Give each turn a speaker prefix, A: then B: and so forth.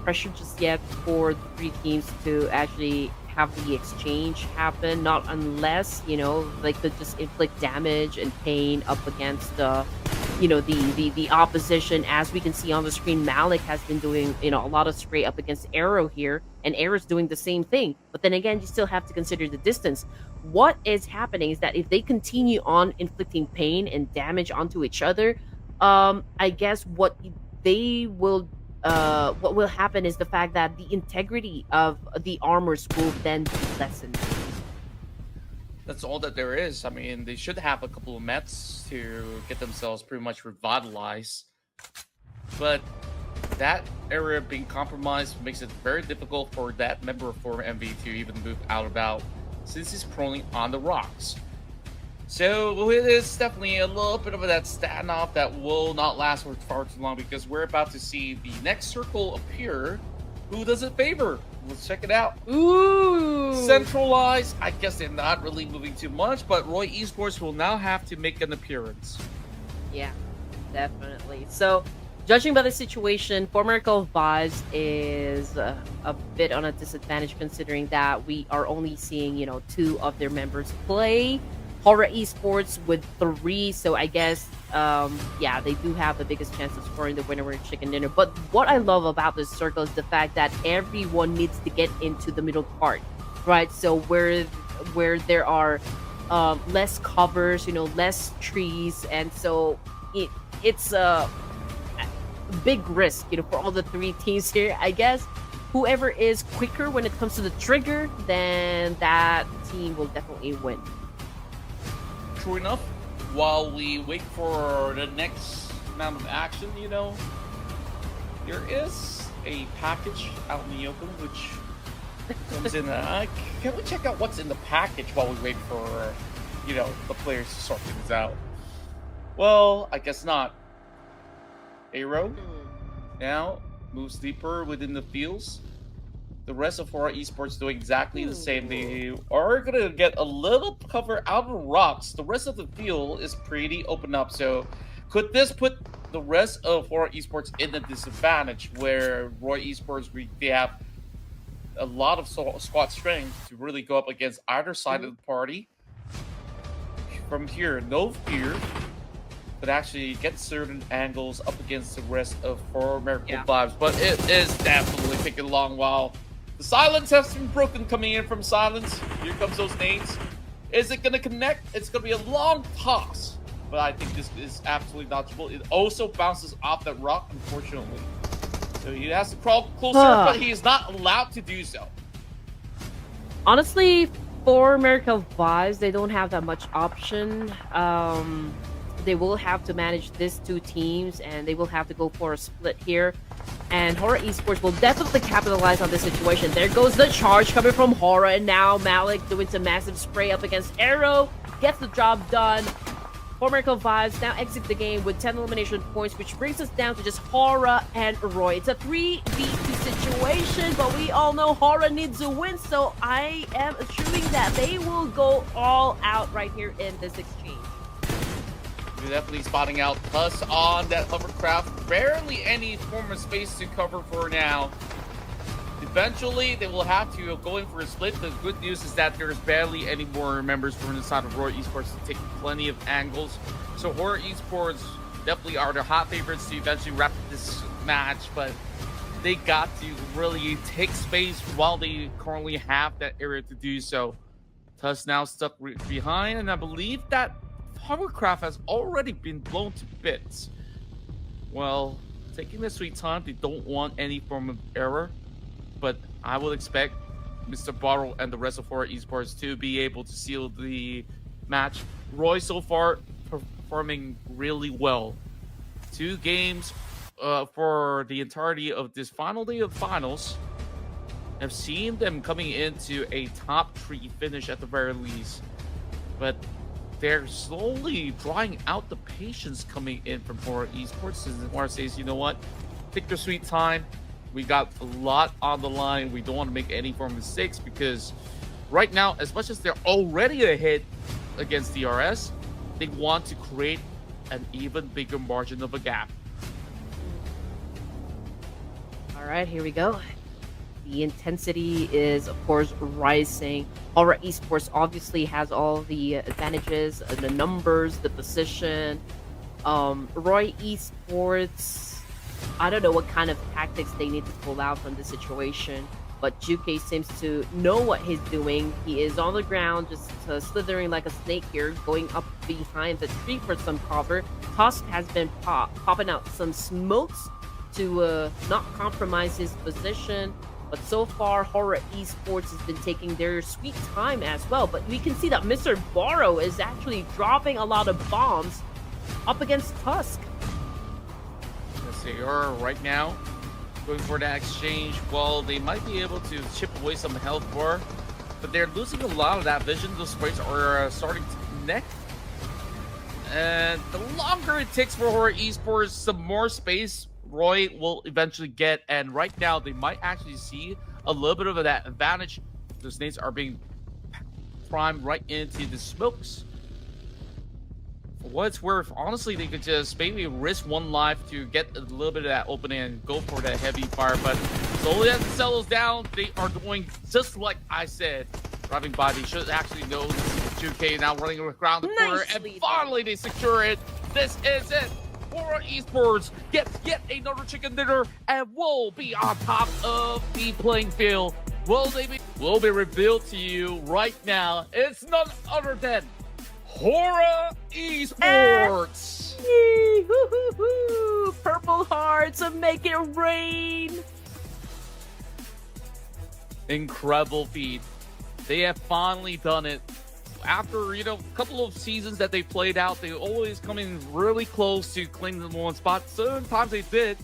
A: pressure just yet for the three teams to actually have the exchange happen. Not unless they could just inflict damage and pain up against the opposition. As we can see on the screen, Malik has been doing a lot of spray up against Arrow here, and Arrow's doing the same thing. But then again, you still have to consider the distance. What is happening is that if they continue on inflicting pain and damage onto each other, I guess they will what will happen is the fact that the integrity of the armors will then be lessened.
B: That's all that there is. I mean, they should have a couple of Mets to get themselves pretty much revitalized. But that area being compromised makes it very difficult for that member of former MV to even move out about since he's prone on the rocks. So it is definitely a little bit of that standoff that will not last for far too long because we're about to see the next circle appear. Who does it favor? Let's check it out.
A: Ooh!
B: Centralized. I guess they're not really moving too much, but Roy Esports will now have to make an appearance.
A: Yeah, definitely. So, judging by the situation, Formerical Vibes is a bit on a disadvantage considering that we are only seeing, two of their members play. Horaa Esports with 3, so I guess, they do have the biggest chance of scoring the winner chicken dinner. But what I love about this circle is the fact that everyone needs to get into the middle part, right? So where there are less covers, less trees, and so it's a big risk, for all the 3 teams here. I guess whoever is quicker when it comes to the trigger, then that team will definitely win.
B: True enough, while we wait for the next round of action, there is a package out in the open which comes in. Can we check out what's in the package while we wait for, the players to sort things out? Well, I guess not. Arrow now moves deeper within the fields. The rest of Horaa Esports doing exactly the same. They are going to get a little cover out of the rocks. The rest of the field is pretty open up. So could this put the rest of Horaa Esports in a disadvantage where Roy Esports, they have a lot of squad strength to really go up against either side of the party? From here, no fear, but actually get certain angles up against the rest of Formerical Vibes. But it is definitely taking a long while. The silence has been broken coming in from silence. Here comes those nades. Is it going to connect? It's going to be a long toss. But I think this is absolutely dodgeable. It also bounces off that rock, unfortunately. So he has to crawl closer, but he is not allowed to do so.
A: Honestly, for Miracle Vibes, they don't have that much option. They will have to manage these 2 teams, and they will have to go for a split here. And Horaa Esports will definitely capitalize on this situation. There goes the charge coming from Horaa, and now Malik doing some massive spray up against Arrow. Gets the job done. Formerical Vibes now exit the game with 10 elimination points, which brings us down to just Horaa and Roy. It's a 3v2 situation, but we all know Horaa needs a win, so I am assuming that they will go all out right here in this exchange.
B: You're definitely spotting out Tuss on that hovercraft. Barely any form of space to cover for now. Eventually, they will have to go in for a split. The good news is that there's barely any more members from the side of Horaa Esports to take plenty of angles. So Horaa Esports definitely are the hot favorites to eventually wrap this match, but they got to really take space while they currently have that area to do so. Tuss now stuck behind, and I believe that hovercraft has already been blown to bits. Well, taking their sweet time, they don't want any form of error, but I would expect Mr. Bottle and the rest of Horaa Esports to be able to seal the match. Roy so far performing really well. 2 games for the entirety of this final day of finals. I've seen them coming into a top 3 finish at the very least, but they're slowly drawing out the patience coming in from Horaa Esports. And Horaa says, you know what? Take your sweet time. We got a lot on the line. We don't want to make any form of mistakes because right now, as much as they're already ahead against DRS, they want to create an even bigger margin of a gap.
A: All right, here we go. The intensity is, of course, rising. Horaa Esports obviously has all the advantages, the numbers, the position. Roy Esports, I don't know what kind of tactics they need to pull out from the situation, but Juke seems to know what he's doing. He is on the ground, just slithering like a snake here, going up behind the tree for some cover. Tusk has been popping out some smokes to not compromise his position. But so far, Horaa Esports has been taking their sweet time as well. But we can see that Mr. Borrow is actually dropping a lot of bombs up against Tusk.
B: Yes, they are right now going for that exchange. Well, they might be able to chip away some health bar, but they're losing a lot of that vision. Those sprays are starting to connect. And the longer it takes for Horaa Esports, some more space Roy will eventually get, and right now they might actually see a little bit of that advantage. Those nades are being primed right into the smokes. For what it's worth, honestly, they could just maybe risk one life to get a little bit of that opening and go for that heavy fire, but slowly as it settles down, they are doing just like I said. Driving by, they should actually know this is 2K now running around the corner, and finally they secure it. This is it. Horaa Esports gets yet another chicken dinner and will be on top of the playing field. Will be revealed to you right now. It's none other than Horaa Esports.
A: Purple hearts and make it rain.
B: Incredible feat. They have finally done it. After, a couple of seasons that they played out, they always come in really close to claiming the number one spot. Sometimes they did,